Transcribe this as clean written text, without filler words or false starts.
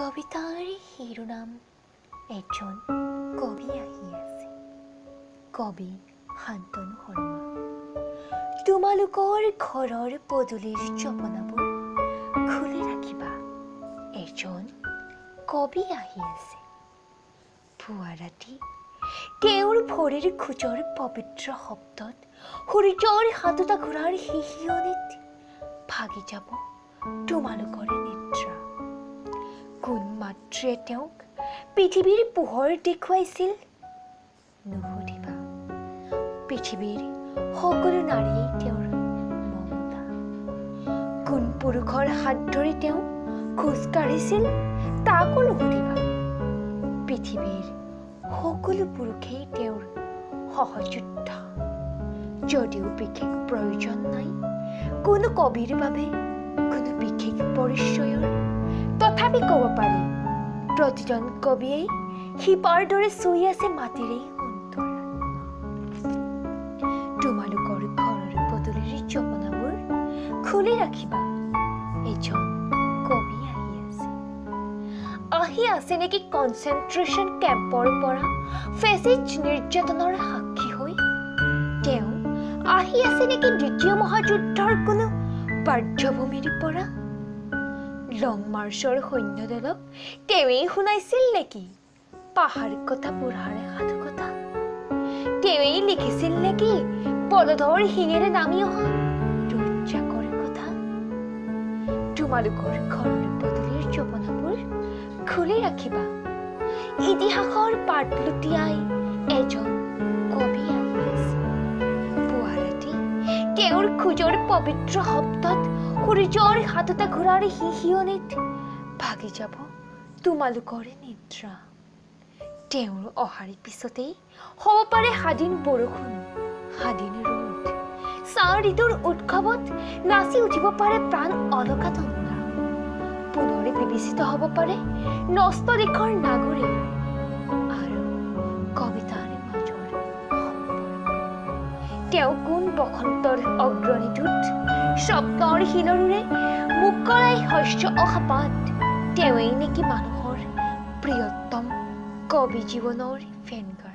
কবিতাৰ শিৰোনাম এজন কবি আহি আছে। কবি শান্তনু শৰ্মা। তোমালোকৰ ঘৰৰ পদূলিৰ জপনাবোৰ খুলি ৰাখিবা, এজন কবি আহি আছে। পুৱা ৰাতি তেওঁৰ ভৰিৰ খোজৰ পবিত্ৰ শব্দত সূৰ্যৰ সাতোটা ঘোঁৰাৰ হিহিয়নিত ভাগি যাব তোমালোকৰ নিদ্ৰা। কোন মাতৃয়ে তেওঁক পৃথিৱীৰ পোহৰ দেখুৱাইছিল নুসুধিবা। পৃথিৱীৰ সকলো নাৰীয়ে তেওঁৰ মমতা। কোন পুৰুষৰ হাত ধৰি তেওঁ খোজ কাঢ়িছিল তাকো নুসুধিবা। পৃথিৱীৰ সকলো পুৰুষেই তেওঁৰ সহযোদ্ধা। যদিও বিশেষ প্ৰয়োজন নাই কোনো কবিৰ বাবে কোনো বিশেষ পৰিচয়ৰ, তথাপি ক'ব পাৰি প্ৰতিজন কবিয়েই শিপাৰ দৰে চুই আছে মাটিৰে অন্তৰাত্মা। তোমালোকৰ ঘৰৰ পদূলিৰ জপনাবোৰ খুলি ৰাখিবা, এজন কবি আহি আছে নেকি কনচেনট্ৰেশ্যন কেম্পৰ পৰা ফেচিষ্ট নিৰ্যাতনৰ সাক্ষী হৈ? তেওঁ আহি আছে নেকি দ্বিতীয় মহাযুদ্ধৰ কোনো পাৰ্যভূমিৰ পৰা? লং মাৰ্চৰ সৈন্যদলক তেওঁৱেই শুনাইছিল নেকি পাহাৰ কথা বুঢ়াৰে সাধু কথা? তেওঁৱেই লিখিছিল নেকি বলধৰ শিঙেৰে নামি অহা দুৰ্যাকৰ কথা? তোমালোকৰ ঘৰৰ পদূলিৰ জপনাবোৰ খুলি ৰাখিবা, ইতিহাসৰ পাত লুটিয়াই এজন কবি আহি আছে। পুৱা ৰাতি তেওঁৰ খোজৰ পবিত্ৰ শব্দত সূৰ্যৰ সাতোটা ঘোঁৰাৰ হিহিয়নিত ভাগি যাব তোমালোকৰ নিদ্ৰা। তেওঁৰ অহাৰ পিছতেই হ'ব পাৰে স্বাধীন বৰষুণ, স্বাধীন ৰ'দ। ছাঁ ঋতুৰ উৎসৱত নাচি উঠিব পাৰে প্ৰাণ অলকা তন্দ্ৰা। পুনৰ বিবেচিত হ'ব পাৰে নষ্ট দিশৰ নাগৰিক আৰু কবিতাৰ মাজৰ সম্পৰ্ক। তেওঁ কোন বসন্তৰ অগ্ৰণীটোত স্বপ্নৰ শিলৰুৰে মুকলাই শস্য অহাপাত? তেওঁৱেই নেকি মানুহৰ প্ৰিয়তম কবি জীৱনৰ ফেনগাৰ?